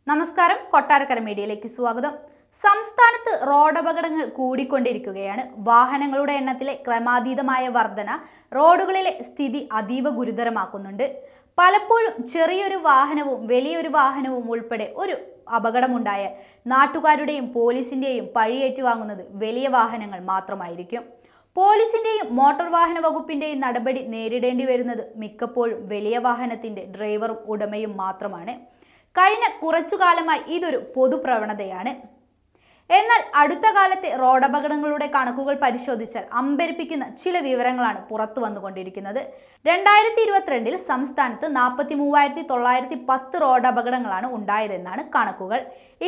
നമസ്കാരം, കൊട്ടാരക്കര മീഡിയയിലേക്ക് സ്വാഗതം. സംസ്ഥാനത്ത് റോഡപകടങ്ങൾ കൂടിക്കൊണ്ടിരിക്കുകയാണ്. വാഹനങ്ങളുടെ എണ്ണത്തിലെ ക്രമാതീതമായ വർധന റോഡുകളിലെ സ്ഥിതി അതീവ ഗുരുതരമാക്കുന്നുണ്ട്. പലപ്പോഴും ചെറിയൊരു വാഹനവും വലിയൊരു വാഹനവും ഉൾപ്പെടെ ഒരു അപകടമുണ്ടായാൽ നാട്ടുകാരുടെയും പോലീസിന്റെയും പഴിയേറ്റുവാങ്ങുന്നത് വലിയ വാഹനങ്ങൾ മാത്രമായിരിക്കും. പോലീസിന്റെയും മോട്ടോർ വാഹന വകുപ്പിന്റെയും നടപടി നേരിടേണ്ടി വരുന്നത് മിക്കപ്പോഴും വലിയ വാഹനത്തിന്റെ ഡ്രൈവറും ഉടമയും മാത്രമാണ്. കഴിഞ്ഞ കുറച്ചു കാലമായി ഇതൊരു പൊതുപ്രവണതയാണ്. എന്നാൽ അടുത്ത കാലത്തെ റോഡപകടങ്ങളുടെ കണക്കുകൾ പരിശോധിച്ചാൽ അമ്പരപ്പിക്കുന്ന ചില വിവരങ്ങളാണ് പുറത്തു വന്നുകൊണ്ടിരിക്കുന്നത്. 2022 സംസ്ഥാനത്ത് 43,910 റോഡപകടങ്ങളാണ് ഉണ്ടായതെന്നാണ് കണക്കുകൾ.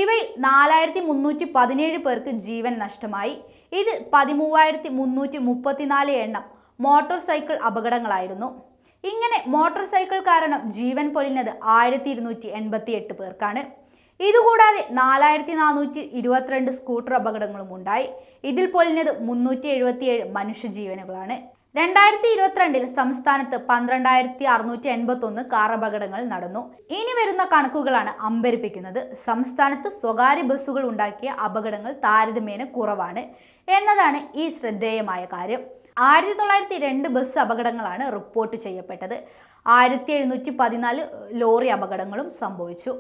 ഇവയിൽ 4,317 പേർക്ക് ജീവൻ നഷ്ടമായി. ഇതിൽ 13,334 എണ്ണം മോട്ടോർ സൈക്കിൾ അപകടങ്ങളായിരുന്നു. ഇങ്ങനെ മോട്ടോർ സൈക്കിൾ കാരണം ജീവൻ പൊലിഞ്ഞത് 1,288 പേർക്കാണ്. ഇതുകൂടാതെ 4,422 സ്കൂട്ടർ അപകടങ്ങളും ഉണ്ടായി. ഇതിൽ പൊലിഞ്ഞത് 377 മനുഷ്യജീവനുകളാണ്. 2022 സംസ്ഥാനത്ത് 12,681 കാർ അപകടങ്ങൾ നടന്നു. ഇനി വരുന്ന കണക്കുകളാണ് അമ്പരപ്പിക്കുന്നത്. സംസ്ഥാനത്ത് സ്വകാര്യ ബസ്സുകൾ ഉണ്ടാക്കിയ അപകടങ്ങൾ താരതമ്യേന കുറവാണ് എന്നതാണ് ഈ ശ്രദ്ധേയമായ കാര്യം. 1902 ബസ് അപകടങ്ങളാണ് റിപ്പോർട്ട് ചെയ്യപ്പെട്ടത്. 1,714 ലോറി അപകടങ്ങളും സംഭവിച്ചു.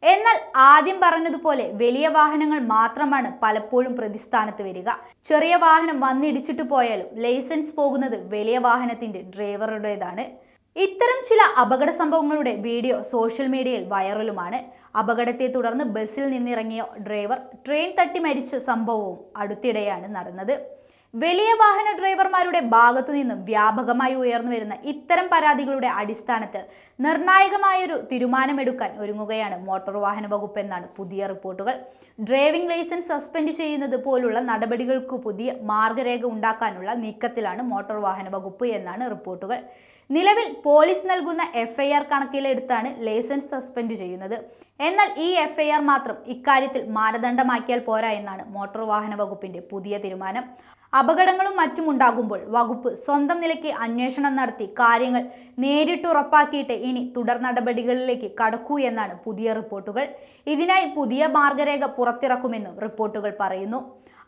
എന്നാൽ ആദ്യം പറഞ്ഞതുപോലെ വലിയ വാഹനങ്ങൾ മാത്രമാണ് പലപ്പോഴും പ്രതിസ്ഥാനത്ത് വരിക. ചെറിയ വാഹനം വന്നിടിച്ചിട്ട് പോയാലും ലൈസൻസ് പോകുന്നത് വലിയ വാഹനത്തിന്റെ ഡ്രൈവറുടേതാണ്. ഇത്തരം ചില അപകട സംഭവങ്ങളുടെ വീഡിയോ സോഷ്യൽ മീഡിയയിൽ വൈറലുമാണ്. അപകടത്തെ തുടർന്ന് ബസ്സിൽ നിന്നിറങ്ങിയ ഡ്രൈവർ ട്രെയിൻ തട്ടി മരിച്ച സംഭവവും അടുത്തിടെയാണ് നടന്നത്. വലിയ വാഹന ഡ്രൈവർമാരുടെ ഭാഗത്തു നിന്നും വ്യാപകമായി ഉയർന്നു വരുന്ന ഇത്തരം പരാതികളുടെ അടിസ്ഥാനത്തിൽ നിർണായകമായൊരു തീരുമാനമെടുക്കാൻ ഒരുങ്ങുകയാണ് മോട്ടോർ വാഹന വകുപ്പ് എന്നാണ് പുതിയ റിപ്പോർട്ടുകൾ. ഡ്രൈവിംഗ് ലൈസൻസ് സസ്പെൻഡ് ചെയ്യുന്നത് പോലുള്ള നടപടികൾക്ക് പുതിയ മാർഗരേഖ ഉണ്ടാക്കാനുള്ള നീക്കത്തിലാണ് മോട്ടോർ വാഹന വകുപ്പ് എന്നാണ് റിപ്പോർട്ടുകൾ. നിലവിൽ പോലീസ് നൽകുന്ന FIR കണക്കിലെടുത്താണ് ലൈസൻസ് സസ്പെൻഡ് ചെയ്യുന്നത്. എന്നാൽ ഈ FIR മാത്രം ഇക്കാര്യത്തിൽ മാനദണ്ഡമാക്കിയാൽ പോരാ എന്നാണ് മോട്ടോർ വാഹന വകുപ്പിന്റെ പുതിയ തീരുമാനം. അപകടങ്ങളും മറ്റും ഉണ്ടാകുമ്പോൾ വകുപ്പ് സ്വന്തം നിലയ്ക്ക് അന്വേഷണം നടത്തി കാര്യങ്ങൾ നേരിട്ട് ഉറപ്പാക്കിയിട്ട് ഇനി തുടർ നടപടികളിലേക്ക് കടക്കൂ എന്നാണ് പുതിയ റിപ്പോർട്ടുകൾ. ഇതിനായി പുതിയ മാർഗരേഖ പുറത്തിറക്കുമെന്നും റിപ്പോർട്ടുകൾ പറയുന്നു.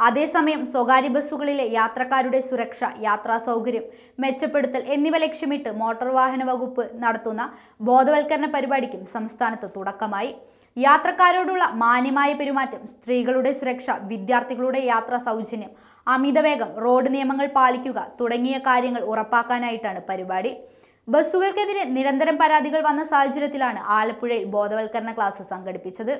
അതേസമയം സ്വകാര്യ ബസ്സുകളിലെ യാത്രക്കാരുടെ സുരക്ഷ, യാത്രാ സൗകര്യം മെച്ചപ്പെടുത്തൽ എന്നിവ ലക്ഷ്യമിട്ട് മോട്ടോർ വാഹന വകുപ്പ് നടത്തുന്ന ബോധവൽക്കരണ പരിപാടിക്കും സംസ്ഥാനത്ത് തുടക്കമായി. യാത്രക്കാരോടുള്ള മാന്യമായ പെരുമാറ്റം, സ്ത്രീകളുടെ സുരക്ഷ, വിദ്യാർത്ഥികളുടെ യാത്രാ സൗജന്യം, അമിതവേഗം, റോഡ് നിയമങ്ങൾ പാലിക്കുക തുടങ്ങിയ കാര്യങ്ങൾ ഉറപ്പാക്കാനായിട്ടാണ് പരിപാടി. ബസ്സുകൾക്കെതിരെ നിരന്തരം പരാതികൾ വന്ന സാഹചര്യത്തിലാണ് ആലപ്പുഴയിൽ ബോധവൽക്കരണ ക്ലാസ് സംഘടിപ്പിച്ചത്.